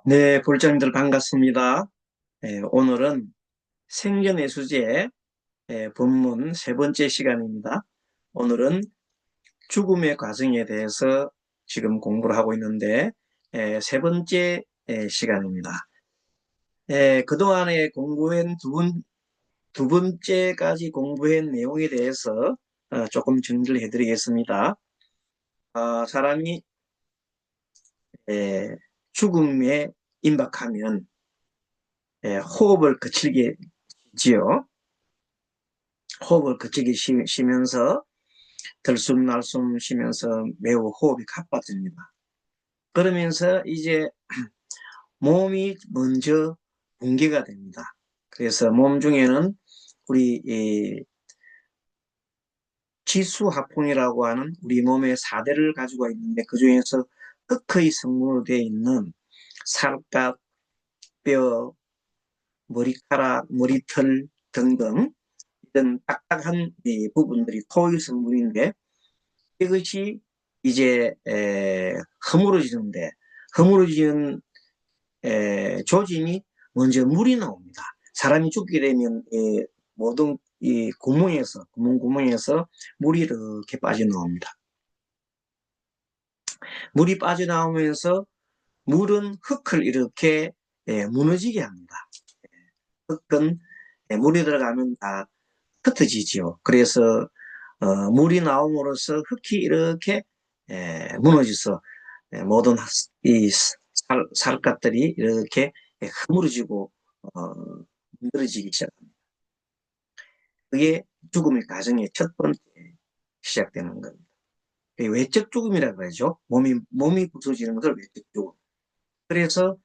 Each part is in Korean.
네, 볼장님들 반갑습니다. 오늘은 생존의 수제 본문 세 번째 시간입니다. 오늘은 죽음의 과정에 대해서 지금 공부를 하고 있는데 세 번째 시간입니다. 그동안에 공부한 두 번째까지 공부한 내용에 대해서 조금 정리를 해드리겠습니다. 사람이 죽음에 임박하면 호흡을 거칠게 지요. 호흡을 거칠게 쉬면서 들숨 날숨 쉬면서 매우 호흡이 가빠집니다. 그러면서 이제 몸이 먼저 붕괴가 됩니다. 그래서 몸 중에는 우리 지수하풍이라고 하는 우리 몸의 4대를 가지고 있는데 그 중에서 흑의 성분으로 되어 있는 살갗, 뼈, 머리카락, 머리털 등등 이런 딱딱한 부분들이 토의 성분인데 이것이 이제 허물어지는데 허물어지는 조짐이 먼저 물이 나옵니다. 사람이 죽게 되면 모든 이 구멍에서 물이 이렇게 빠져나옵니다. 물이 빠져나오면서 물은 흙을 이렇게 무너지게 합니다. 흙은 물이 들어가면 다 흩어지지요. 그래서 물이 나옴으로써 흙이 이렇게 무너져서 모든 이 살갗들이 이렇게 흐물어지고 문드러지기 시작합니다. 그게 죽음의 과정의 첫 번째 시작되는 겁니다. 외적 죽음이라고 그러죠. 몸이 부서지는 것을 외적 죽음. 그래서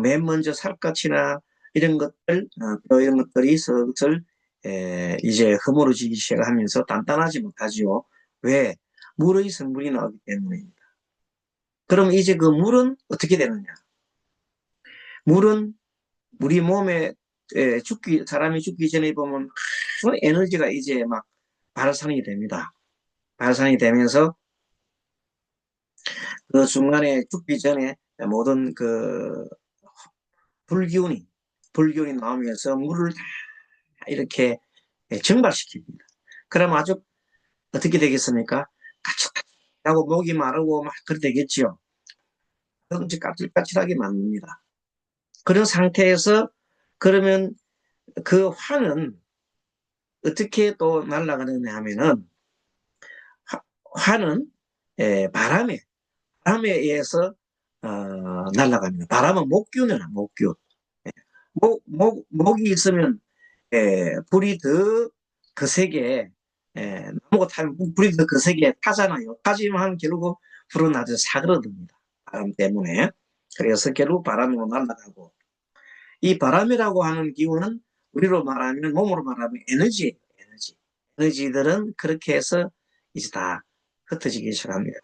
맨 먼저 살갗이나 이런 것들, 뼈 이런 것들이 슬슬 이제 허물어지기 시작하면서 단단하지 못하지요. 왜? 물의 성분이 나오기 때문입니다. 그럼 이제 그 물은 어떻게 되느냐? 물은 우리 몸에 사람이 죽기 전에 보면 큰 에너지가 이제 막 발산이 됩니다. 발산이 되면서 그 중간에 죽기 전에 모든 그 불기운이 나오면서 물을 다 이렇게 증발시킵니다. 그럼 아주 어떻게 되겠습니까? 가축하고 목이 마르고 막 그렇게 되겠지요. 덩치 까칠까칠하게 만듭니다. 그런 상태에서 그러면 그 화는 어떻게 또 날아가느냐 하면은 화는 바람에 의해서 날아갑니다. 바람은 목균이나 목균. 목이 있으면 불이 더 거세게 나무가 타면 불이 더 거세게 타잖아요. 타지만 결국 불은 아주 사그러듭니다. 바람 때문에. 그래서 결국 바람으로 날아가고 이 바람이라고 하는 기운은 우리로 말하면 몸으로 말하면 에너지. 에너지들은 그렇게 해서 이제 다 흩어지기 시작합니다.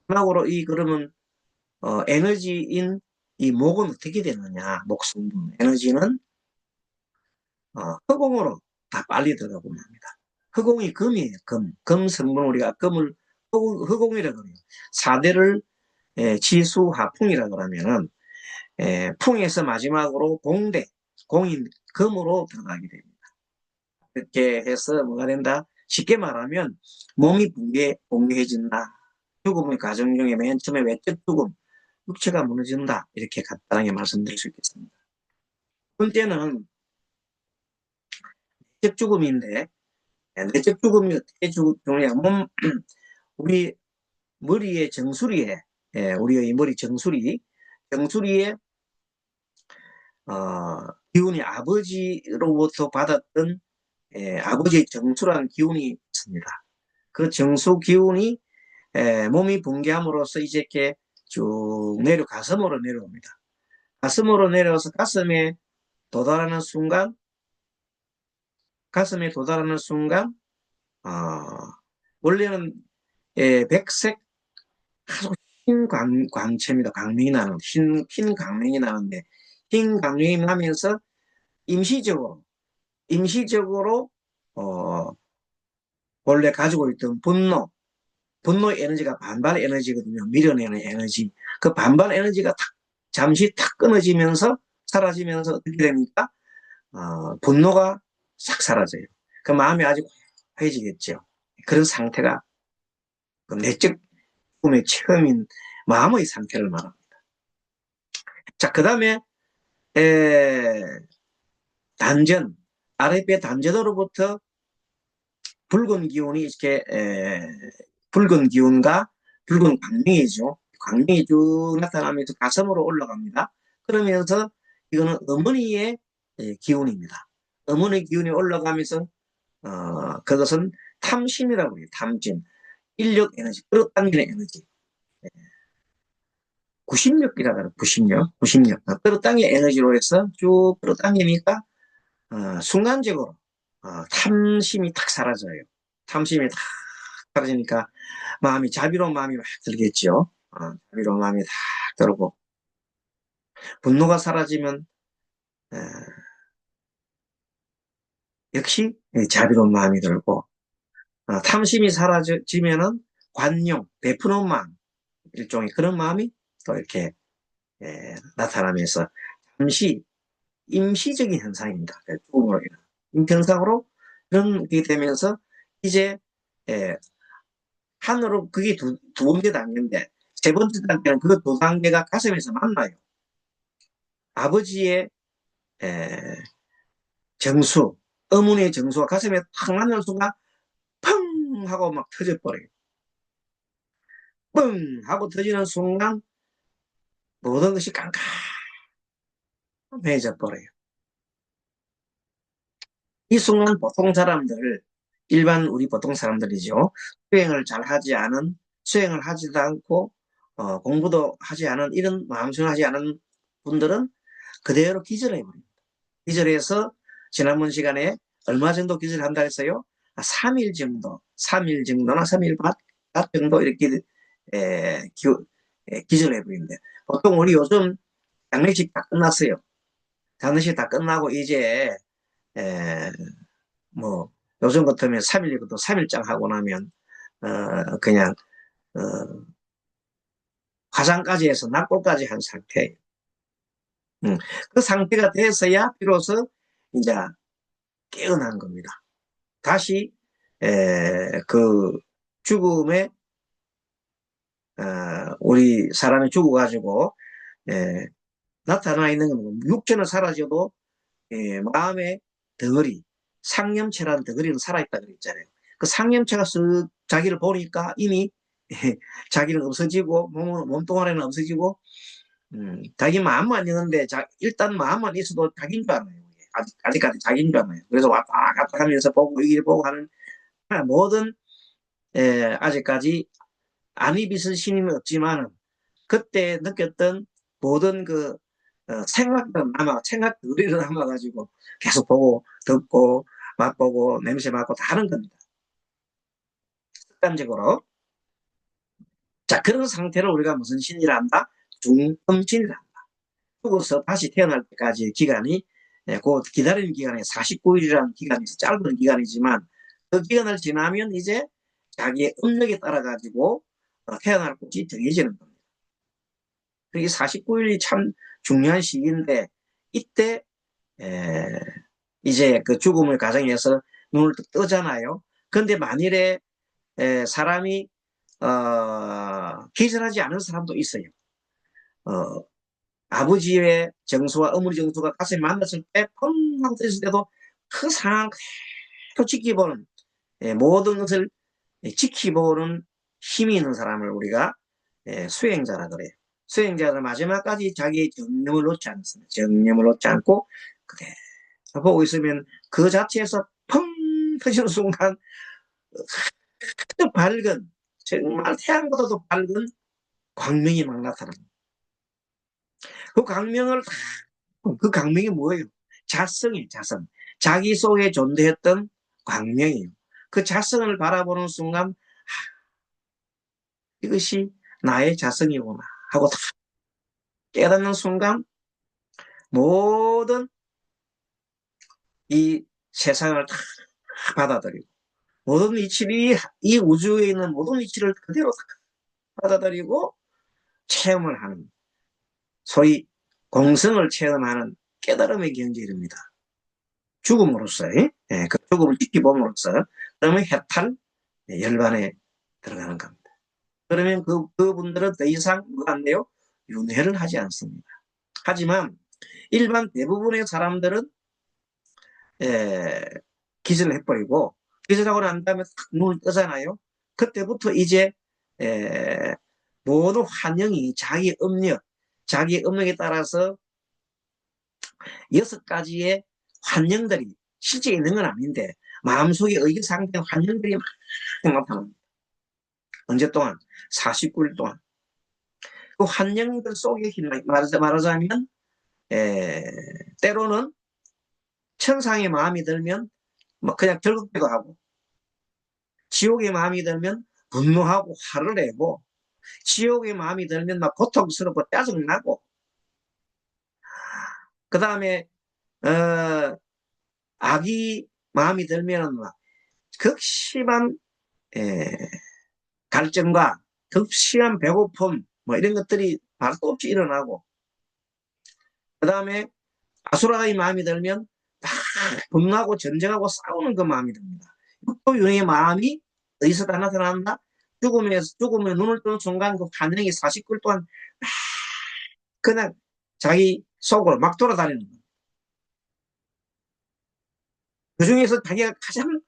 마지막으로 그러면 에너지인 이 목은 어떻게 되느냐? 목 성분 에너지는 흑공으로 다 빨리 들어가고 맙니다. 흑공이 금이에요. 금 성분 우리가 금을 흑공이라고 그래요. 4대를 지수화풍이라고 그러면은 풍에서 마지막으로 공인 금으로 들어가게 됩니다. 그렇게 해서 뭐가 된다? 쉽게 말하면 몸이 붕괴해진다. 죽음의 과정 중에 맨 처음에 외적 죽음, 육체가 무너진다. 이렇게 간단하게 말씀드릴 수 있겠습니다. 번째는 내적 죽음인데 내적 죽음이 어떻게 죽느냐? 우리 머리의 정수리에 우리의 머리 정수리에 기운이 아버지로부터 받았던 아버지의 정수라는 기운이 있습니다. 그 정수 기운이 몸이 붕괴함으로써 이제 이렇게 쭉 가슴으로 내려옵니다. 가슴으로 내려와서 도달하는 순간, 가슴에 도달하는 순간, 어, 원래는 백색 아주 흰 광채입니다. 광명이 나는, 흰 광명이 나는데, 흰 광명이 나면서 임시적으로, 어, 원래 가지고 있던 분노 에너지가 반발 에너지거든요. 밀어내는 에너지. 그 반발 에너지가 탁 잠시 탁 끊어지면서 사라지면서 어떻게 됩니까? 분노가 싹 사라져요. 그 마음이 아주 고요해지겠죠. 그런 상태가 그 내적 꿈의 처음인 마음의 상태를 말합니다. 자, 그 다음에 단전, 아랫배 단전으로부터 붉은 기운이 이렇게 붉은 기운과 붉은 광명이죠. 광명이 쭉 나타나면서 가슴으로 올라갑니다. 그러면서 이거는 어머니의 기운입니다. 어머니 기운이 올라가면서 그것은 탐심이라고 해요. 탐심, 인력 에너지, 끌어당기는 에너지. 96이라고 해요. 96. 끌어당기는 에너지로 해서 쭉 끌어당기니까 순간적으로 탐심이 탁 사라져요. 탐심이 탁 사라지니까 마음이 자비로운 마음이 막 들겠죠. 자비로운 마음이 탁 들고 분노가 사라지면 어, 역시 자비로운 마음이 들고 탐심이 사라지면은 관용, 베푸는 마음, 일종의 그런 마음이 또 이렇게 나타나면서 잠시 임시적인 현상입니다. 죽음으로 인한 임현상으로 그런 게 되면서 이제 하늘로 그게 두 번째 단계인데 세 번째 단계는 그 두 단계가 가슴에서 만나요. 아버지의 정수, 어머니의 정수가 가슴에 탁 맞는 순간 펑 하고 막 터져버려요. 뻥 하고 터지는 순간 모든 것이 깜깜해져 버려요. 이 순간 보통 사람들, 일반 우리 보통 사람들이죠. 수행을 하지도 않고 공부도 하지 않은 이런 마음수행 하지 않은 분들은 그대로 기절해버립니다. 기절해서 지난번 시간에 얼마 정도 기절한다 했어요? 3일 정도, 3일 정도나 3일 반 정도 이렇게 기절해버리는데 보통 우리 요즘 장례식 다 끝났어요. 장례식 다 끝나고 이제 에, 뭐 요즘 같으면 3일이고도 3일장 하고 나면 그냥 어, 화장까지 해서 낙골까지 한 상태예요. 그 상태가 돼서야 비로소 이제 깨어난 겁니다. 다시 그 죽음에 우리 사람이 죽어가지고 나타나 있는 건 육체는 사라져도 마음의 덩어리, 상념체라는 덩어리는 살아있다 그랬잖아요. 그 상념체가 쓱 자기를 보니까 이미 자기는 없어지고 몸뚱아리는 없어지고 자기 마음만 있는데 일단 마음만 있어도 자기인 줄 알아요. 아직까지 자기인 줄 알아요. 그래서 왔다 갔다 하면서 보고 여기를 보고 하는 모든 아직까지 안입 있을 신임은 없지만 그때 느꼈던 모든 그 생각들 생각 덩어리를 남아가지고 계속 보고 듣고 맛보고 냄새 맡고 다 하는 겁니다. 습관적으로. 자, 그런 상태를 우리가 무슨 신이라 한다? 중음신이라 한다. 죽어서 다시 태어날 때까지 기간이 그 기다리는 기간이 49일이라는 기간이 짧은 기간이지만 그 기간을 지나면 이제 자기의 음력에 따라 가지고 태어날 곳이 정해지는 겁니다. 그게 49일이 참 중요한 시기인데 이때 이제 그 죽음의 과정에서 눈을 뜨잖아요. 그런데 만일에 사람이 기절하지 않은 사람도 있어요. 어, 아버지의 정수와 어머니 정수가 가슴에 만났을 때 펑 하고 있을 때도 그 상황 그대로 지켜보는 모든 것을 지켜보는 힘이 있는 사람을 우리가 수행자라 그래요. 수행자는 마지막까지 자기의 정념을 놓지 않습니다. 정념을 놓지 않고 그대로 보고 있으면 그 자체에서 펑 터지는 순간 밝은 정말 태양보다도 밝은 광명이 막 나타납니다. 그 광명을 그 광명이 뭐예요? 자성이에요. 자성. 자기 속에 존재했던 광명이에요. 그 자성을 바라보는 순간 이것이 나의 자성이구나 하고 다 깨닫는 순간 모든 이 세상을 다 받아들이고 모든 이치를 이 우주에 있는 모든 이치를 그대로 다 받아들이고 체험을 하는 소위 공성을 체험하는 깨달음의 경지입니다. 죽음으로써, 그 죽음을 지켜봄으로써, 그러면 해탈, 열반에 들어가는 겁니다. 그러면 그분들은 더 이상 뭐안 돼요? 윤회를 하지 않습니다. 하지만 일반 대부분의 사람들은 기절을 해버리고, 기절하고 난 다음에 탁 눈을 뜨잖아요. 그때부터 이제 모든 환영이 자기 업력에 따라서 6가지의 환영들이 실제 있는 건 아닌데 마음속에 의기상의 환영들이 막 나타납니다. 언제 동안? 49일 동안. 그 환영들 속에 말하자면 때로는 천상의 마음이 들면 뭐 그냥 절극되고 하고, 지옥의 마음이 들면 분노하고 화를 내고, 지옥의 마음이 들면 막 고통스럽고 짜증나고, 그 다음에 악의 마음이 들면 막 극심한 갈증과 극심한 배고픔 뭐 이런 것들이 말도 없이 일어나고, 그 다음에 아수라의 마음이 들면 막 분노하고 전쟁하고 싸우는 그 마음이 듭니다. 육도윤의 마음이 어디서 다 나타난다? 죽음에 눈을 뜨는 순간 그 환영이 49일 동안 막 그냥 자기 속으로 막 돌아다니는 거예요. 그 중에서 자기가 가장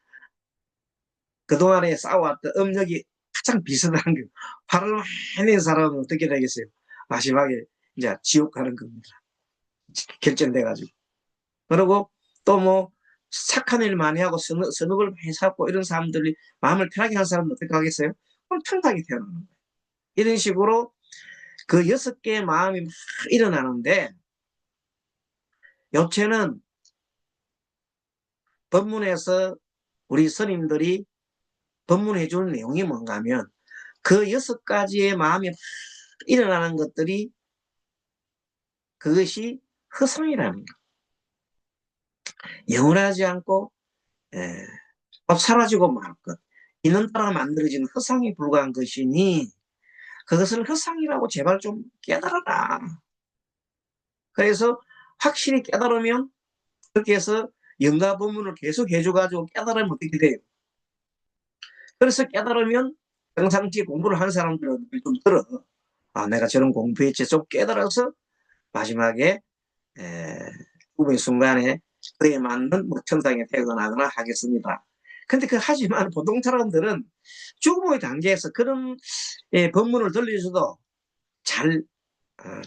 그동안에 쌓아왔던 업력이 가장 비슷한 게 화를 많이 낸 사람은 어떻게 되겠어요? 마지막에 이제 지옥 가는 겁니다. 결정돼가지고. 그리고 또 뭐 착한 일 많이 하고 선업을 많이 쌓고 이런 사람들이 마음을 편하게 하는 사람은 어떻게 하겠어요? 그럼 편하게 태어나는 거예요. 이런 식으로 그 6개의 마음이 막 일어나는데, 요체는 법문에서 우리 스님들이 법문해 주는 내용이 뭔가 하면 그 6가지의 마음이 막 일어나는 것들이 그것이 허성이라는 거. 영원하지 않고 사라지고 말 것. 이는 따라 만들어진 허상에 불과한 것이니 그것을 허상이라고 제발 좀 깨달아라. 그래서 확실히 깨달으면 그렇게 해서 영가 법문을 계속 해줘가지고 깨달으면 어떻게 돼요? 그래서 깨달으면 평상시 공부를 하는 사람들은 좀 들어. 아, 내가 저런 공부했지. 좀 깨달아서 마지막에 죽음의 순간에 그에 맞는 뭐 천상에 태어나거나 하겠습니다. 근데 하지만 보통 사람들은 죽음의 단계에서 그런 법문을 들려줘도 잘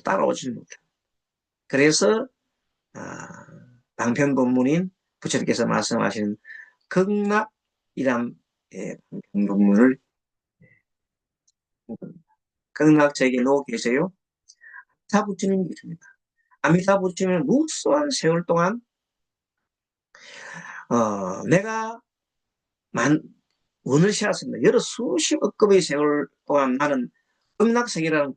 따라오지는 못해요. 그래서 방편 법문인 부처님께서 말씀하시는 극락이란 법문을 극락책에 놓고 계세요. 아미타 부처님이 있습니다. 아미타 부처님은 무수한 세월 동안 내가 원을 세웠습니다. 여러 수십억 급의 세월 동안 나는 극락세계라는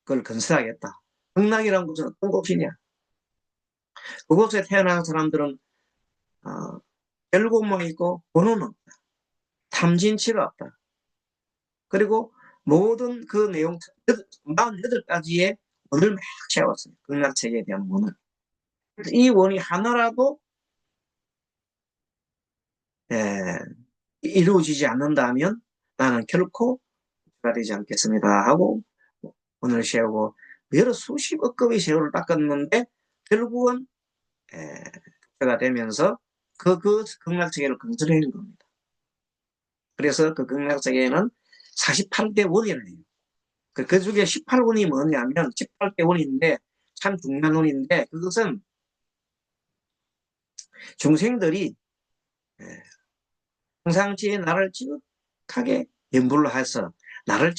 걸 건설하겠다. 극락이라는 곳은 어떤 곳이냐? 그곳에 태어난 사람들은 별것만 있고 번호는 없다. 탐진치가 없다. 그리고 모든 그 내용 48가지의 원을 막 세웠어요. 극락세계에 대한 원을. 이 원이 하나라도 이루어지지 않는다면 나는 결코 가 되지 않겠습니다 하고 원을 세우고 여러 수십억 급의 세월을 닦았는데 결국은 가 되면서 그 극락세계를 건설해낸 겁니다. 그래서 그 극락세계에는 48대 원이라고 해요. 그 중에 18원이 뭐냐면 18대 원인데 참 중요한 원인데, 그것은 중생들이 평상시에 나를 지극하게 염불을 해서 나를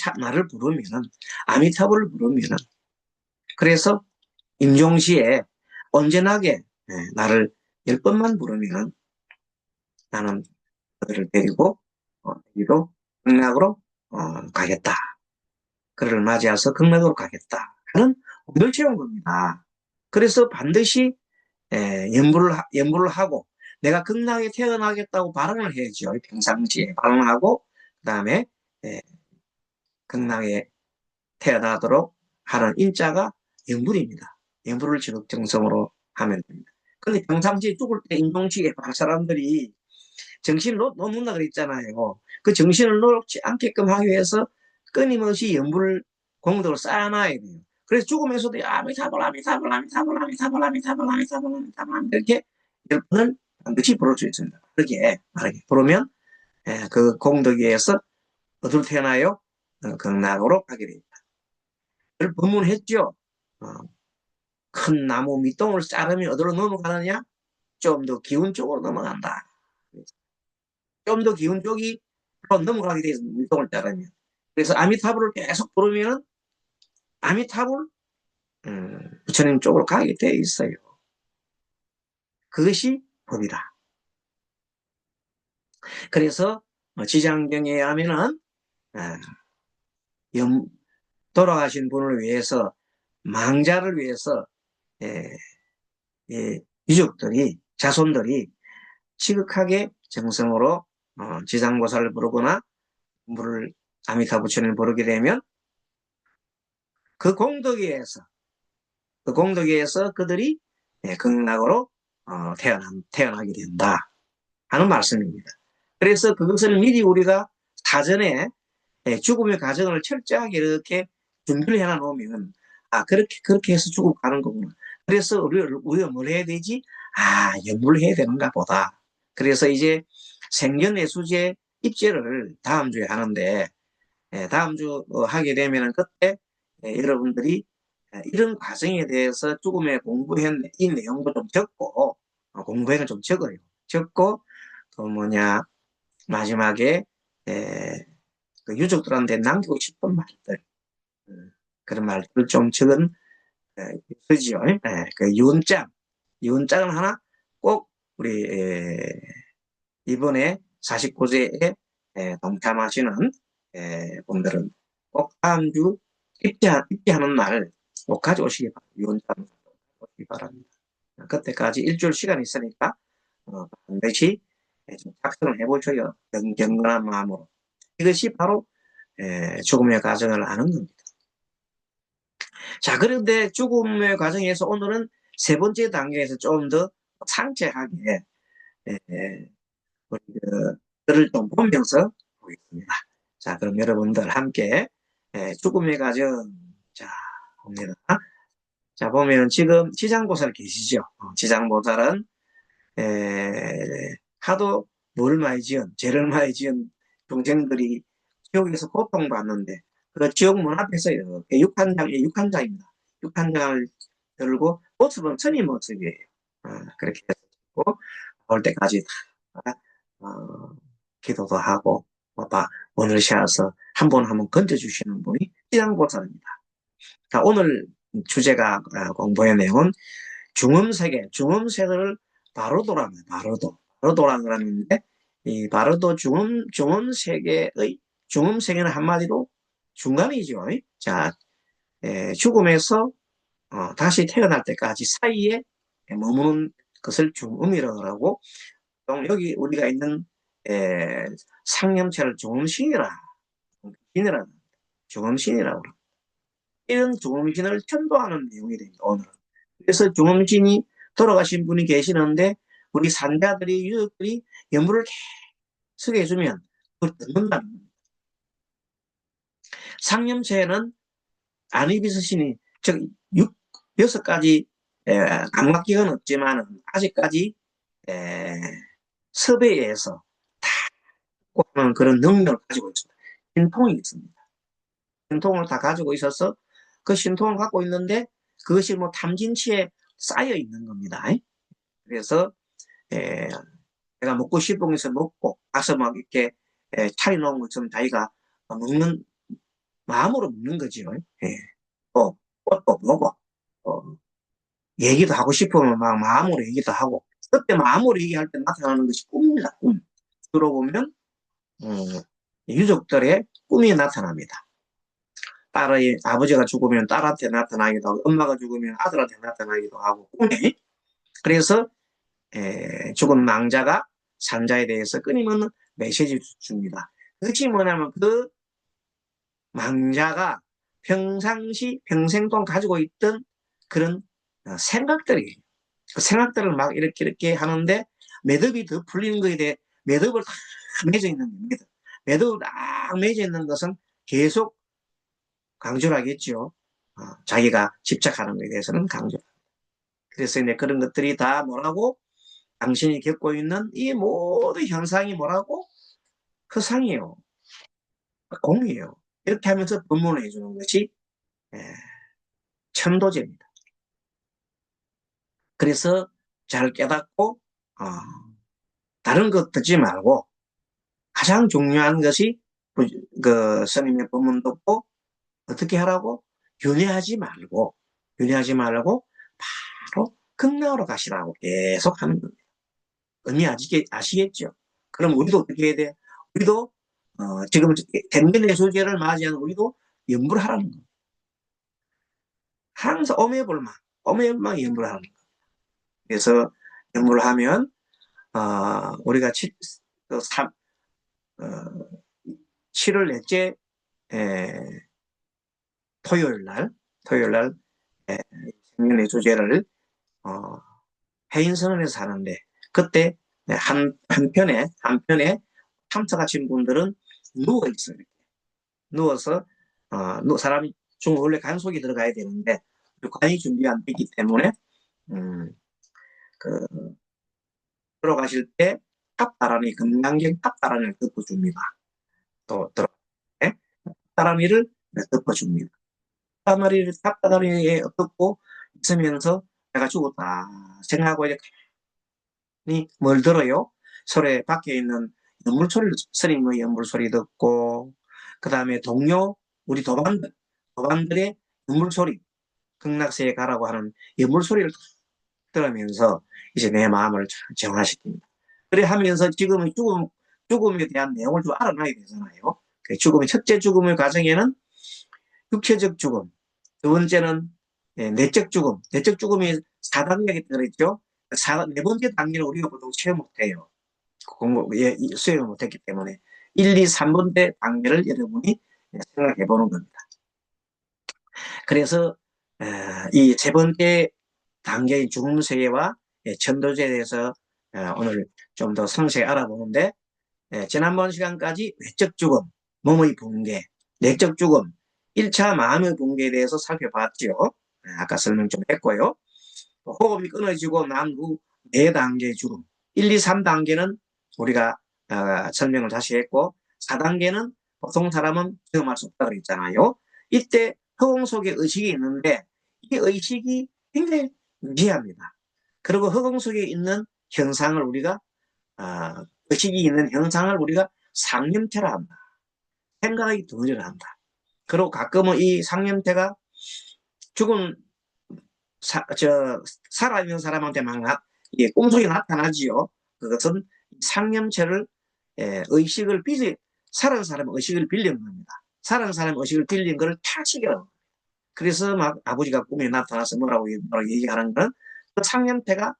부르면은 아미타불을 부르면은, 그래서 임종시에 언제나게 나를 10번만 부르면 나는 그들을 데리고 여기로 극락으로 가겠다. 그를 맞이해서 극락으로 가겠다 하는 공을 채운 겁니다. 그래서 반드시 연부를 하고 내가 극락에 태어나겠다고 발언을 해야죠. 평상시에 발언하고 그 다음에 극락에 태어나도록 하는 인자가 연불입니다. 염불을 지극정성으로 하면 됩니다. 근데 평상시에 죽을 때 인동치에 사람들이 정신을 놓는다 그랬잖아요. 그 정신을 놓지 않게끔 하기 위해서 끊임없이 염불을 공덕을 쌓아놔야 돼요. 그래서 죽으면서도 아미타불 아미타불 아미타불 아미타불 아미타불 아미타불 아미타불 이렇게 10번을 반드시 부를 수 있습니다. 그렇게 부르면 그 공덕에 의해서 어디로 태어나요? 극락으로 가게 됩니다. 그걸 법문했죠. 큰 나무 밑동을 자르면 어디로 넘어가느냐? 좀 더 기운 쪽으로 넘어간다. 좀 더 기운 쪽이 넘어가게 돼서 밑동을 자르면. 그래서 아미타불을 계속 부르면 아미타불 부처님 쪽으로 가게 돼 있어요. 그것이 법이다. 그래서 지장경에 하면은 돌아가신 분을 위해서 망자를 위해서 유족들이 자손들이 지극하게 정성으로 지상보살을 부르거나 물을 아미타 부처님을 부르게 되면 그 공덕에 의해서 그들이 극락으로 태어나게 된다 하는 말씀입니다. 그래서 그것을 미리 우리가 사전에 죽음의 과정을 철저하게 이렇게 준비를 해놓으면 그렇게 해서 죽음 가는 거구나. 그래서 우리가 뭘 해야 되지? 연불을 해야 되는가 보다. 그래서 이제 생전내수제 입제를 다음 주에 하는데 다음 주 하게 되면 그때 여러분들이 이런 과정에 대해서 조금의 공부한 이 내용도 좀 적고 공부에는 좀 적어요. 적고 또 마지막에 그 유족들한테 남기고 싶은 말들 그런 말들을 좀 적은 쓰지요. 그 유언장을 하나 꼭 우리 이번에 49세에 동참하시는 분들은 꼭 다음 주 입대하는 날 꼭 가져오시기 바랍니다. 유언장 오시기 바랍니다. 그때까지 일주일 시간이 있으니까 반드시 좀 작성을 해보셔요. 경건한 마음으로. 이것이 바로 죽음의 과정을 아는 겁니다. 자, 그런데 죽음의 과정에서 오늘은 세 번째 단계에서 좀 더 상세하게 글을 좀 보면서 보겠습니다. 자, 그럼 여러분들 함께 죽음의 과정 자 봅니다. 자, 보면 지금 지장보살 계시죠? 지장보살은 하도 뭘 많이 죄를 많이 지은 동생들이 지옥에서 고통받는데 그 지옥 문 앞에서 이렇게 육한장입니다. 육한장을 들고 모습은 스님 모습이에요. 그렇게 해서 올 때까지 다 기도도 하고 오늘 쉬어서 한 번 건져주시는 분이 지장보살입니다. 자, 오늘 주제가 공부의 내용은 중음세계를 바로도랍니다. 바로도라는 그러는데 이 바로도 중음세계의 중음세계는 한마디로 중간이죠. 자, 죽음에서 다시 태어날 때까지 사이에 머무는 것을 중음이라고 하고 여기 우리가 있는 상념체를 중음신이라고 합니다. 이런 중음신을 천도하는 내용이 됩니다. 오늘은. 그래서 중음신이 돌아가신 분이 계시는데 우리 산자들이 유족들이 염불을 계속 해주면 그걸 듣는다는 겁니다. 상념체에는 아니비스신이 즉 6가지 감각기관은 없지만 아직까지 섭외에 의해서 다 하는 그런 능력을 가지고 있습니다. 신통이 있습니다. 신통을 다 가지고 있어서 그 신통을 갖고 있는데 그것이 탐진치에 쌓여 있는 겁니다. 그래서 내가 먹고 싶은 것을 먹고 가서 이렇게 차려놓은 것처럼 자기가 먹는 마음으로 먹는 거죠. 꽃도 보고 얘기도 하고 싶으면 마음으로 얘기도 하고 그때 마음으로 얘기할 때 나타나는 것이 꿈입니다. 꿈. 들어보면 유족들의 꿈이 나타납니다. 딸의 아버지가 죽으면 딸한테 나타나기도 하고 엄마가 죽으면 아들한테 나타나기도 하고 꿈에 그래서 죽은 망자가 산자에 대해서 끊임없는 메시지를 줍니다. 그것이 뭐냐면 그 망자가 평생 동안 가지고 있던 그런 생각들이 그 생각들을 막 이렇게 하는데 매듭이 더 풀리는 거에 대해 매듭을 다 맺어 있는 겁니다. 매듭을 딱 맺어 있는 것은 계속 강조를 하겠죠. 자기가 집착하는 것에 대해서는 강조. 그래서 이제 그런 것들이 다 뭐라고 당신이 겪고 있는 이 모든 현상이 뭐라고 허상이에요. 공이에요. 이렇게 하면서 법문을 해주는 것이 예, 천도제입니다. 그래서 잘 깨닫고 다른 것 듣지 말고 가장 중요한 것이 그 스님의 법문 듣고 어떻게 하라고? 윤회하지 말고 바로 극락으로 가시라고 계속 하는 겁니다. 의미 아시겠죠? 그럼 우리도 어떻게 해야 돼? 우리도 지금 대면의 소재를 맞이하는 우리도 염불 하라는 겁니다. 항상 오매불망 염불 하는 겁니다. 그래서 염불 하면 우리가 7월 넷째 토요일 날 생년의 주제를 해인선언에서 하는데 그때 한편에 참석하신 분들은 누워 있어요. 누워서 사람이 중 원래 간속이 들어가야 되는데 관이 준비 안 되기 때문에 그 들어가실 때 탑다라니 금강경 탑다라니를 덮어줍니다. 또 들어 탑다라니를 덮어줍니다. 탑다라니에 덮고 있으면서 내가 죽었다 생각하고 뭘 들어요? 소리 밖에 있는 연물 소리를 스님의 연물 소리 듣고 그 다음에 동료 우리 도반들의 연물 소리 극락세에 가라고 하는 연물 소리를 들으면서 이제 내 마음을 정화시킵니다. 그래 하면서 지금 죽음에 대한 내용을 좀 알아놔야 되잖아요. 그 첫째 죽음의 과정에는 육체적 죽음, 두 번째는 내적 죽음이 4단계가 들어있죠. 네 번째 단계는 우리가 보통 체험 못해요. 수행을 못했기 때문에 1, 2, 3번째 단계를 여러분이 생각해 보는 겁니다. 그래서 이 세 번째 단계의 죽음세계와 천도제에 대해서 오늘 좀 더 상세히 알아보는데 지난번 시간까지 외적 죽음, 몸의 붕괴, 내적 죽음, 1차 마음의 붕괴에 대해서 살펴봤죠. 아까 설명 좀 했고요. 호흡이 끊어지고 난 후 4단계의 죽음, 1, 2, 3단계는 우리가 설명을 다시 했고 4단계는 보통 사람은 경험할 수 없다고 그랬잖아요. 이때 허공 속에 의식이 있는데 이 의식이 굉장히 미합니다. 그리고 허공 속에 있는 현상을 우리가 의식이 있는 현상을 우리가 상념체라 한다. 생각이 덩어리를 한다. 그리고 가끔은 이 상념체가 죽은 살아있는 사람한테 막 꿈속에 나타나지요. 그것은 상념체를 의식을 살은 사람의 의식을 빌린 겁니다. 살은 사람의 의식을 빌린 것을 타식이라고. 그래서 막 아버지가 꿈에 나타나서 뭐라고 얘기하는 건 그 상념체가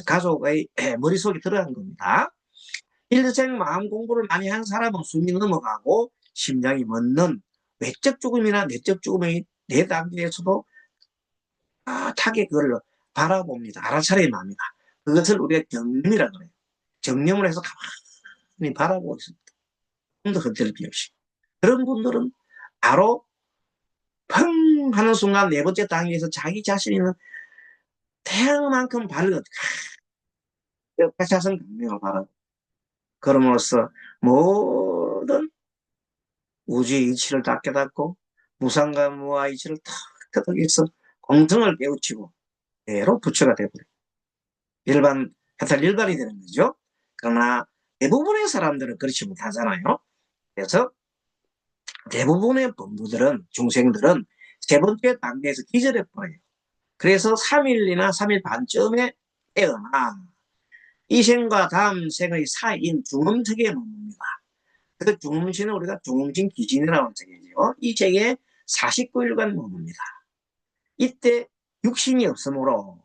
가족의 머릿속에 들어간 겁니다. 일생 마음 공부를 많이 한 사람은 숨이 넘어가고 심장이 멎는 외적 죽음이나 내적 죽음의 4단계에서도 타게 그걸 바라봅니다. 알아차림이 납니다. 그것을 우리가 정념이라 그래요. 정념을 해서 가만히 바라보고 있습니다. 좀더 흔들기 없이. 그런 분들은 바로 펑 하는 순간 4번째 단계에서 자기 자신이 태양만큼 밝은 자선 강명을 바라고 그럼으로써 모든 우주의 이치를 다 깨닫고 무상과 무아 이치를 탁 깨닫겠어 공성을 깨우치고 대로 부처가 되버려요. 일반이 되는 거죠. 그러나 대부분의 사람들은 그렇지 못하잖아요. 그래서 대부분의 범부들은 중생들은 세 번째 단계에서 기절해 버려요. 그래서 3일이나 3일 반쯤에 깨어나 이 생과 다음 생의 사이인 중음세계에 머뭅니다. 그 중음신은 우리가 중음신 기진이라고 하는 세계죠. 이 세계에 49일간 머뭅니다. 이때 육신이 없으므로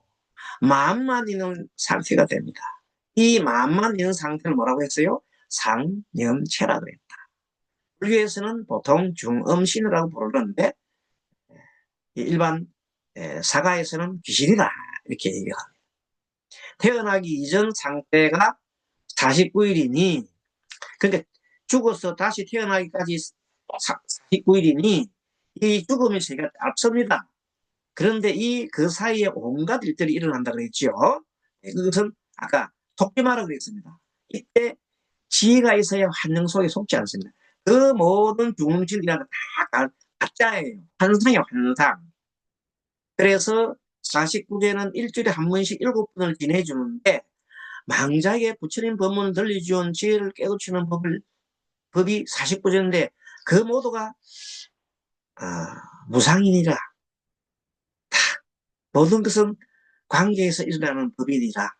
마음만 있는 상태가 됩니다. 이 마음만 있는 상태를 뭐라고 했어요? 상념체라고 했다. 불교에서는 보통 중음신이라고 부르는데 일반 사가에서는 귀신이다 이렇게 얘기합니다. 태어나기 이전 상태가 49일이니 그러니까 죽어서 다시 태어나기까지 49일이니 이 죽음의 세계가 앞섭니다. 그런데 그 사이에 온갖 일들이 일어난다 그랬죠. 그것은 아까 속기마라 그랬습니다. 이때 지혜가 있어야 환영 속에 속지 않습니다. 그 모든 중음질이라는 다 가짜예요. 환상이에요, 환상. 그래서 49제는 일주일에 한 번씩 7번을 지내주는데 망작에 부처님 법문을 들려준 지혜를 깨우치는 법이 49제인데 그 모두가 무상이니라. 모든 것은 관계에서 일어나는 법이니라.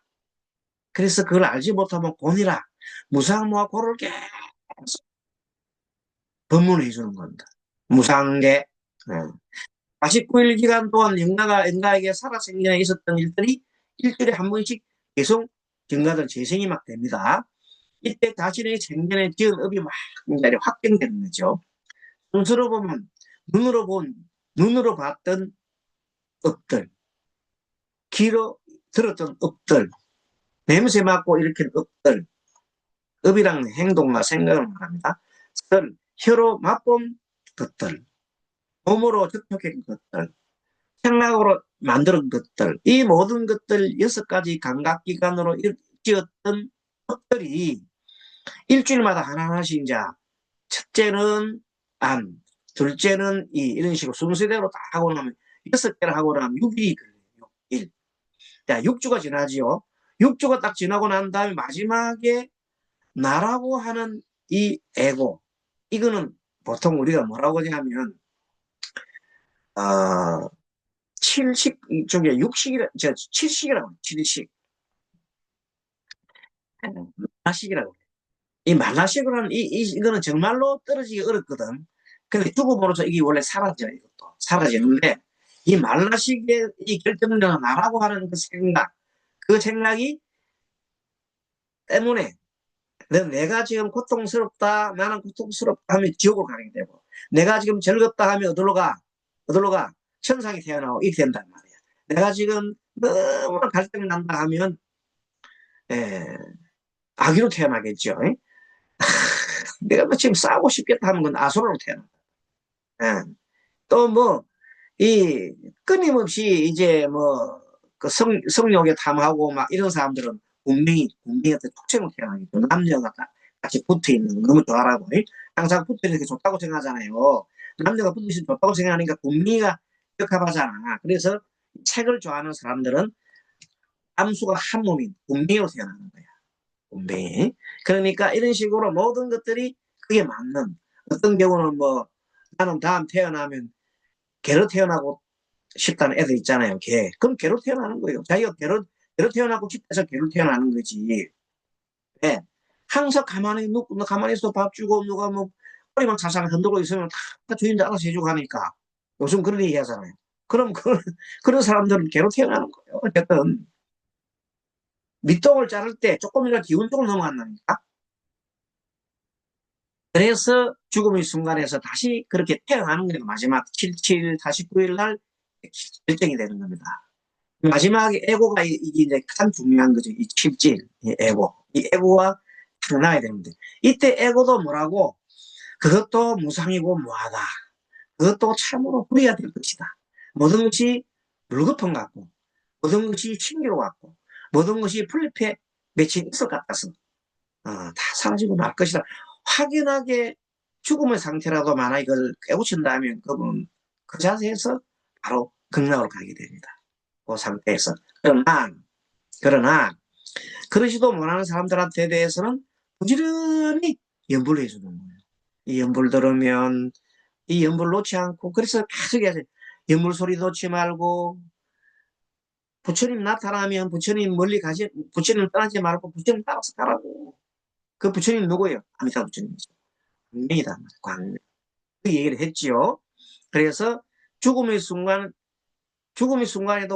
그래서 그걸 알지 못하면 곤이라. 무상무와 고를 계속 법문을 해주는 겁니다. 무상계. 49일 기간 동안 영가에게 살아생전에 있었던 일들이 일주일에 한 번씩 계속 증가된 재생이 막 됩니다. 이때 자신의 생전에 지은 업이 막 확정되는 거죠. 순서로 보면 눈으로 봤던 업들, 귀로 들었던 업들, 냄새 맡고 일으킨 업들, 업이란 행동과 생각을 말합니다. 혀로 맛본 것들, 몸으로 접촉한 것들, 생각으로 만든 것들, 이 모든 것들 6가지 감각기관으로 지었던 것들이 일주일마다 하나하나씩 이제 첫째는 안, 둘째는 이런 식으로 순서대로 다 하고 나면 6개를 하고 나면 6일이 걸려요. 6일. 자, 6주가 지나지요. 6주가 딱 지나고 난 다음에 마지막에 나라고 하는 이 에고, 이거는 보통 우리가 뭐라고 하냐면 칠식 쪽에 육식이라 칠식이라고 칠식 말라식이라고 이 말라식으로는 이거는 정말로 떨어지기 어렵거든. 근데 죽어버려서 이게 원래 사라져요. 이것도 사라지는데 이 말라식의 이 결정력은 나라고 하는 그 생각이 때문에 내가 지금 고통스럽다, 나는 고통스럽다 하면 지옥으로 가게 되고, 내가 지금 즐겁다 하면 어디로 가? 천상에 태어나고 이렇게 된단 말이야. 내가 지금 너무 갈등이 난다 하면 아기로 태어나겠죠. 내가 뭐 지금 싸우고 싶겠다 하면 그건 아수라로 태어난다. 또 뭐, 끊임없이 이제 뭐, 그 성욕에 탐하고 막 이런 사람들은 운명한테 톡채로 태어나겠죠. 남녀가 같이 붙어 있는 거 너무 좋아하고, 항상 붙어 있는 게 좋다고 생각하잖아요. 남녀가 붙어 있으면 좋다고 생각하니까 운명이가 격합하잖아. 그래서 책을 좋아하는 사람들은 암수가 한 몸인 운명으로 태어나는 거야. 운명이. 그러니까 이런 식으로 모든 것들이 그게 맞는, 어떤 경우는 뭐, 나는 다음 태어나면 개로 태어나고 싶다는 애들 있잖아요. 개. 그럼 개로 태어나는 거예요. 자기가 개로 태어나고 싶어서 개로 태어나는 거지. 네. 항상 가만히 있어 밥 주고 누가 뭐 꼬리만 살살 흔들고 있으면 다 주인들 알아서 해주고 하니까. 요즘 그런 얘기 하잖아요. 그럼 그런 사람들은 개로 태어나는 거예요. 어쨌든 밑동을 자를 때 조금이라도 기운 쪽으로 넘어간다니까. 그래서 죽음의 순간에서 다시 그렇게 태어나는 거예요. 마지막 77, 49일 날 결정이 되는 겁니다. 마지막에 에고가 이게 이제 가장 중요한 거죠. 이 칠질, 이 에고. 이 에고가 탁 나야 되는데. 이때 에고도 뭐라고? 그것도 무상이고 무하다. 그것도 참으로 버려야 될 것이다. 모든 것이 물거품 같고, 모든 것이 신기로 같고, 모든 것이 풀잎에 맺힌 이슬 같아서, 다 사라지고 말 것이다. 확연하게 죽음의 상태라도 만약 이걸 깨우친다면 그분은 그 자세에서 바로 극락으로 가게 됩니다. 그 상태에서. 그러나, 그러지도 못하는 사람들한테 대해서는 부지런히 연불을 해주는 거예요. 이 연불 들으면, 이 연불 놓지 않고, 그래서 계속 해야 돼. 연불 소리 놓지 말고, 부처님 나타나면 부처님 부처님 떠나지 말고 부처님 따라서 가라고. 그 부처님 누구예요? 아미타 부처님이죠. 광명이다. 광명. 그 얘기를 했지요. 그래서 죽음의 순간에도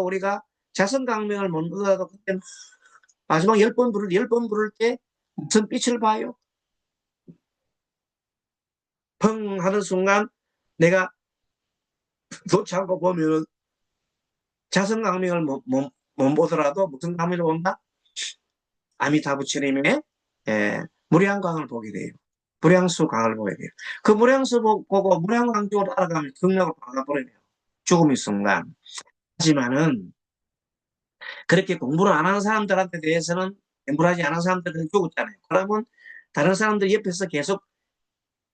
우리가 자성강명을 못 얻어도 그때 마지막 10번 부를 때 무슨 빛을 봐요? 펑 하는 순간 내가 놓지 않고 보면 자성강명을 못 보더라도 무슨 강명을 본다? 아미타부 스님의 무량강을 보게 돼요. 무량수강을 보게 돼요. 그 무량수 보고 무량강 쪽으로 따라가면 극락으로 가버려요. 죽음의 순간. 하지만은 그렇게 공부를 안 하는 사람들한테 대해서는 공부를 하지 않은 사람들은 죽었잖아요. 그러면 다른 사람들 옆에서 계속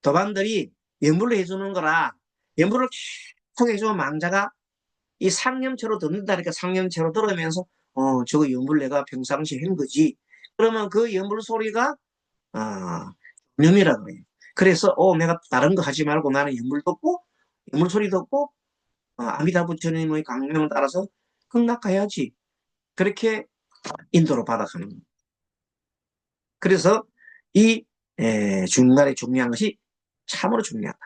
도반들이 연불을 해주는 거라 연불을 계속 해주면 망자가 이 상념체로 듣는다니까 상념체로 들으면서 저거 연불 내가 평상시에 한 거지. 그러면 그 연불 소리가 념이라 그래요. 그래서 내가 다른 거 하지 말고 나는 연불 듣고 연불 소리 듣고 아미다 부처님의 강명을 따라서 극락가야지. 그렇게 인도로 받아가는 겁니다. 그래서 이 중간에 중요한 것이 참으로 중요하다.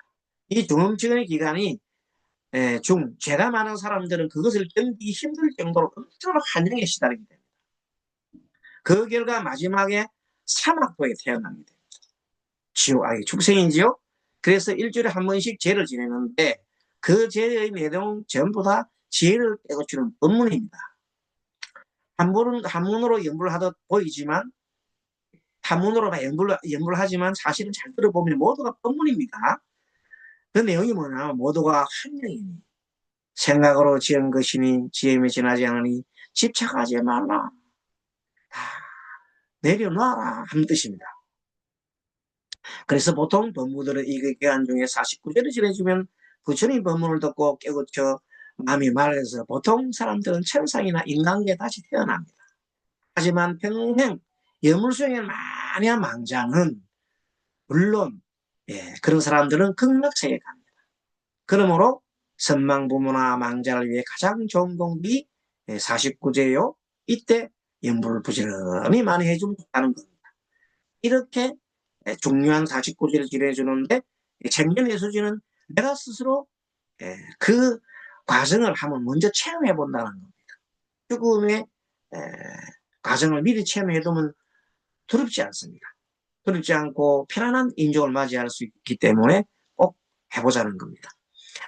이 중음증의 기간이 죄가 많은 사람들은 그것을 견디기 힘들 정도로 엄청난 환영에 시달리게 됩니다. 그 결과 마지막에 사막도에 태어나게 됩니다. 지옥, 축생이지요. 그래서 일주일에 한 번씩 제를 지내는데 그 제의 내용 전부 다 지혜를 깨우치는 법문입니다. 한문으로 연불을 하듯 보이지만 한문으로 연불하지만 사실은 잘 들어보면 모두가 법문입니다. 그 내용이 뭐냐면 모두가 한영이니 생각으로 지은 것이니 지음이 지나지 않으니 집착하지 말라. 내려놔라 하는 뜻입니다. 그래서 보통 법무들은 이 기간 중에 49절을 지내주면 부처님 법문을 듣고 깨우쳐 마음이 맑아서 보통 사람들은 천상이나 인간계에 다시 태어납니다. 하지만 평생 여물수행을 많이 한 망자는 물론 그런 사람들은 극락세계에 갑니다. 그러므로 선망부모나 망자를 위해 가장 좋은 공기 49제요. 이때 연불을 부지런히 많이 해주면 좋다는 겁니다. 이렇게 중요한 49제를 지내주는데 생전예수지는 내가 스스로 그 과정을 한번 먼저 체험해 본다는 겁니다. 죽음의 과정을 미리 체험해 두면 두렵지 않습니다. 두렵지 않고 편안한 인종을 맞이할 수 있기 때문에 꼭 해보자는 겁니다.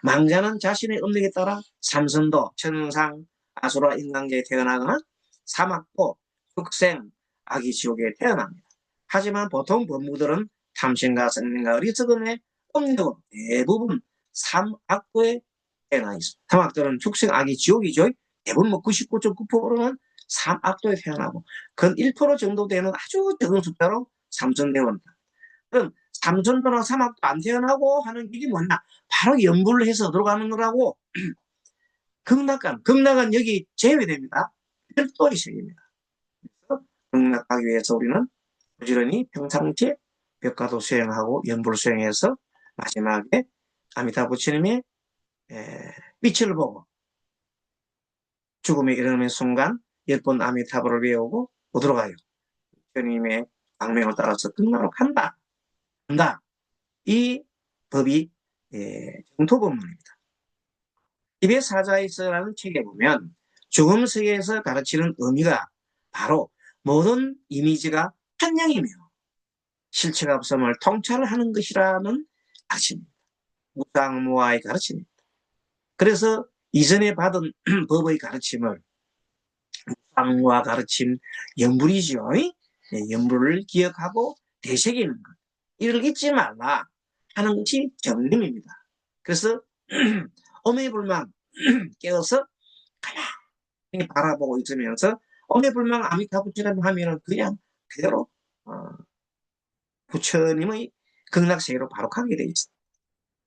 망자는 자신의 음력에 따라 삼선도, 천상, 아수라, 인간계에 태어나거나 사막도, 축생, 아기 지옥에 태어납니다. 하지만 보통 법무들은 탐심과 성능과 어리석음의 음력은 대부분 삼악도에 태어나 있습니다. 삼악도는 축생, 아기 지옥이죠. 대부분 99.9%는 삼악도에 태어나고 그 1% 정도 되는 아주 적은 숫자로 삼선대원이다. 그럼 삼선도나 삼악도 안 태어나고 하는 길이 뭐냐? 바로 연불을 해서 들어가는 거라고. 극락은 여기 제외됩니다. 별도의 세계입니다. 그래서 극락하기 위해서 우리는 부지런히 평상시에 벽가도 수행하고 연불 수행해서 마지막에 아미타 부처님의 빛을 보고 죽음에 이르는 순간 10번 아미타불을 외우고 어디로 가요? 부처님의 강명을 따라서 극락으로 간다. 이 법이 정토법문입니다. 입의 사자에서라는 책에 보면 죽음 세계에서 가르치는 의미가 바로 모든 이미지가 한량이며 실체가 없음을 통찰을 하는 것이라는 가르침입니다. 무상무화의 가르침입니다. 그래서 이전에 받은 법의 가르침을 무상무화 가르침 연불이죠. 연불을 기억하고 되새기는 것. 이를 잊지 말라 하는 것이 정림입니다. 그래서 어매불망 깨어서 가만히 바라보고 있으면서 어매불망 아미타 부처님 하면은 그냥 그대로 부처님의 극락세계로 바로 가게 돼 있습니다.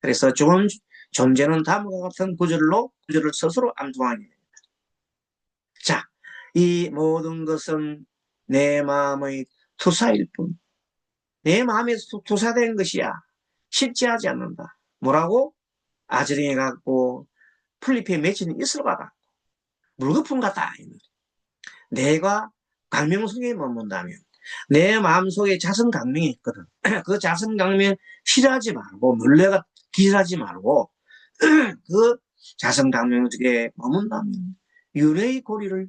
그래서 좋은 존재는 다음과 같은 구절을 스스로 암송하게 됩니다. 자, 이 모든 것은 내 마음의 투사일 뿐. 내 마음에 투사된 것이야. 실제하지 않는다. 뭐라고? 아저링에 갖고 풀잎에 맺히는 이슬 같다. 물거품 같다. 내가 강명속에 머문다면 내 마음속에 자성강명이 있거든. 그 자성강명 싫어하지 말고 놀래가 기절하지 말고 그 자성강명 속에 머문다면 윤회의 고리를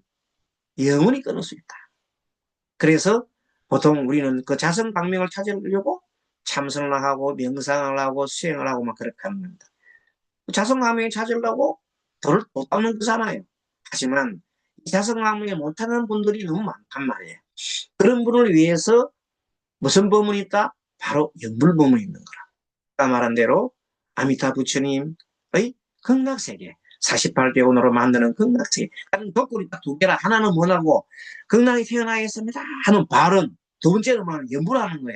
영원히 끊을 수 있다. 그래서 보통 우리는 그 자성강명을 찾으려고 참선을 하고 명상을 하고 수행을 하고 막 그렇게 하는 겁니다. 자성강명을 찾으려고 돌을 못 닦는 거잖아요. 하지만 이 자성방문에 못하는 분들이 너무 많단 말이에요. 그런 분을 위해서 무슨 법문이 있다? 바로 연불법문이 있는 거라. 아까 말한 대로 아미타 부처님의 극락세계 48대원으로 만드는 극락세계 다른 조건이 딱 두 개라. 하나는 뭐라고 극락이 태어나겠습니다 하는 발언, 두 번째는 뭐 연불하는 거야.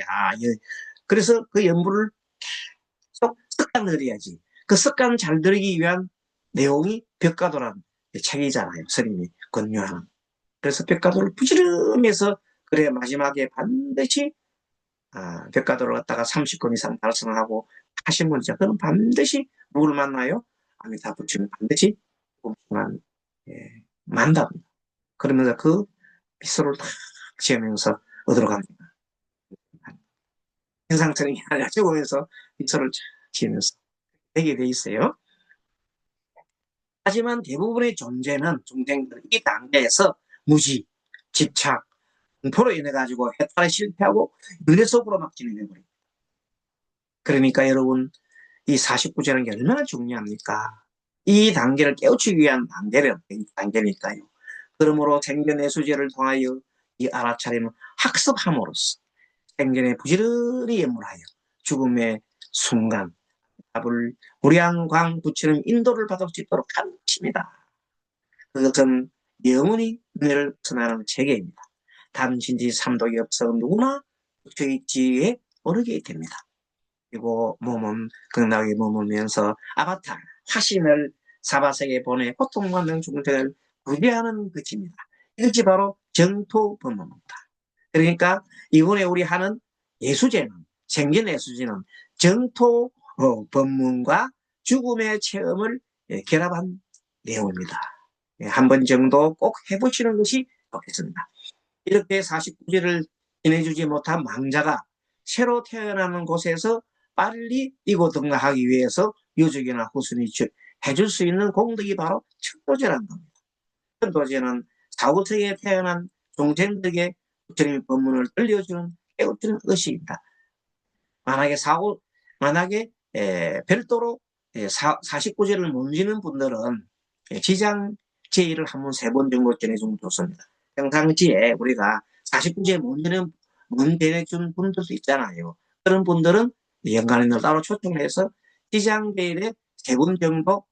그래서 그 연불을 계속 습관 들여야지. 그 습관 잘 들이기 위한 내용이 벽가도란 책이잖아요. 스님이 권유하는. 그래서 벽가도를 부지런해서 그래 마지막에 반드시 벽가도를 갖다가 30권 이상 달성하고 하신 분이죠. 그럼 반드시 누구를 만나요? 아미타 부처님 반드시 공중만 만납니다. 그러면서 그 미소를 탁 지으면서 얻으러 갑니다. 인상처럼이 아니라 죽으면서 미소를 쫙 지으면서 되게 돼 있어요. 하지만 대부분의 존재는 중생들은 이 단계에서 무지, 집착, 공포로 인해 가지고 해탈에 실패하고 윤회 속으로 막 진행해버립니다. 그러니까 여러분 이 49제라는 게 얼마나 중요합니까? 이 단계를 깨우치기 위한 단계니까요. 그러므로 생견내수제를 통하여 이 알아차림을 학습함으로써 생견에 부지런히 예물하여 죽음의 순간 답을 무량광 부처님 인도를 받을 수 있도록 하는 것입니다. 그것은 영원히 은혜를 벗어나는 체계입니다. 단신지 삼독이 없어 누구나 부처의 지혜에 오르게 됩니다. 그리고 몸은 극락에 머물면서 아바타, 화신을 사바세계에 보내 고통받는 중생을 구제하는 것입니다. 이것이 바로 정토법문입니다. 그러니까 이번에 우리 하는 예수제는, 생견예수제는 정토 법문과 죽음의 체험을 결합한 내용입니다. 한 번 정도 꼭 해보시는 것이 좋겠습니다. 이렇게 49제를 지내주지 못한 망자가 새로 태어나는 곳에서 빨리 이고등락하기 위해서 유족이나 후손이 해줄 수 있는 공덕이 바로 천도제라는 겁니다. 천도제는 사후세계에 태어난 종생들에게 부처님의 법문을 들려주는 깨우치는 것입니다. 만약에 별도로 49제를 못 지는 분들은 지장 제의를 한 번, 세 번 정도 전해주면 좋습니다. 평상시에 우리가 49제 못 전해준 분들도 있잖아요. 그런 분들은 연간인을 따로 초청해서 지장 제의에 세 번 정도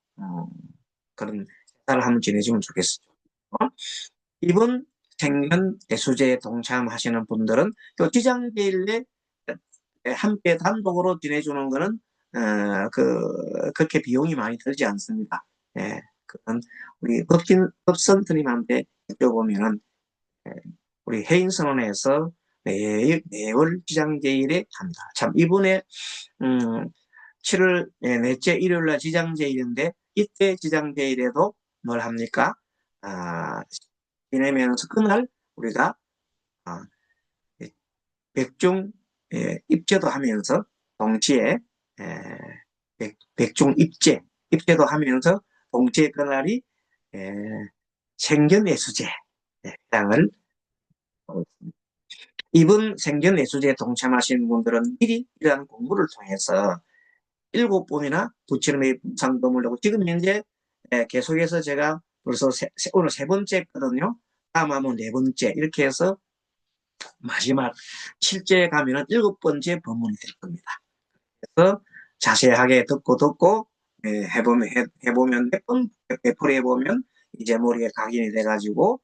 그런 제사를 한번 지내주면 좋겠어요. 이번 생년 예수제에 동참하시는 분들은 지장 제일에 함께 단독으로 지내주는 거는 그렇게 비용이 많이 들지 않습니다. 예, 그건 우리 법선트님한테 여쭤보면은 우리 해인선언에서 매월 지장제일에 합니다. 참 이번에 7월 넷째 일요일날 지장제일인데 이때 지장제일에도 뭘 합니까? 지내면서 그날 우리가 백중 입제도 하면서 동시에 백중 입제도 하면서 동시에 그날이 생견예수제 해당을 하고 있습니다. 이번 생견예수제에 동참하신 분들은 미리 이러한 공부를 통해서 7번이나 부처님의 상도을 하고 지금 현재 계속해서 제가 벌써 오늘 세 번째거든요. 다음 하면 네 번째 이렇게 해서 마지막 실제에 가면은 7번째 법문이 될 겁니다. 그래서 자세하게 듣고 해보면 몇 번 베풀이 해보면 이제 머리에 각인이 돼가지고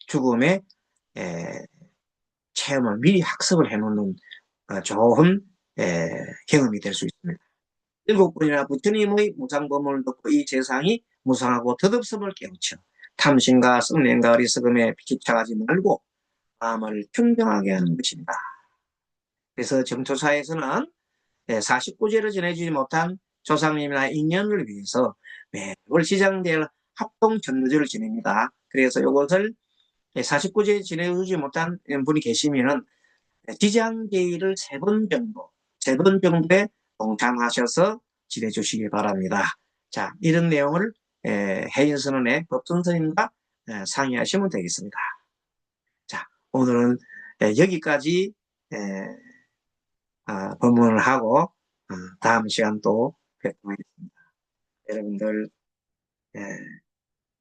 죽음의 체험을 미리 학습을 해놓는 좋은 경험이 될 수 있습니다. 7번이나 부처님의 무상법문을 듣고 이 세상이 무상하고 덧없음을 깨우쳐 탐심과 썩냄과 어리석음에 비집착하지 말고 마음을 평정하게 하는 것입니다. 그래서 정토사에서는 49제를 지내주지 못한 조상님이나 인연을 위해서 매월 시장될 합동 전도제를 지냅니다. 그래서 이것을 49제 지내주지 못한 분이 계시면은 지장제의를 세 번 정도에 동참하셔서 지내주시기 바랍니다. 자, 이런 내용을 해인선언의 법선생님과 상의하시면 되겠습니다. 자, 오늘은 여기까지 법문을 하고 다음 시간 또 뵙도록 하겠습니다. 여러분들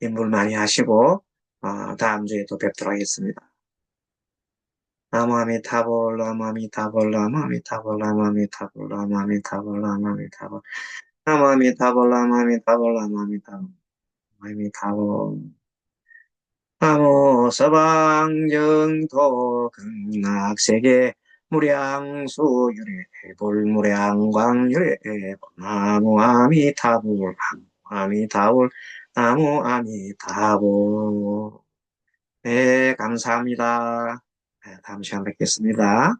인물 많이 하시고, 다음 주에 또 뵙도록 하겠습니다. 나무아미타불, 나무아미타불, 나무아미타불, 나무아미타불, 나무아미타불, 나무아미타불, 나무아미타불, 나무아미타불, 나무아미타불, 나무아미타불. 나무 서방정토 극락세계 무량수유래 불무량광유래 나무 아미타불 아미타불 나무 아미타불. 네, 감사합니다. 네, 다음 시간 뵙겠습니다.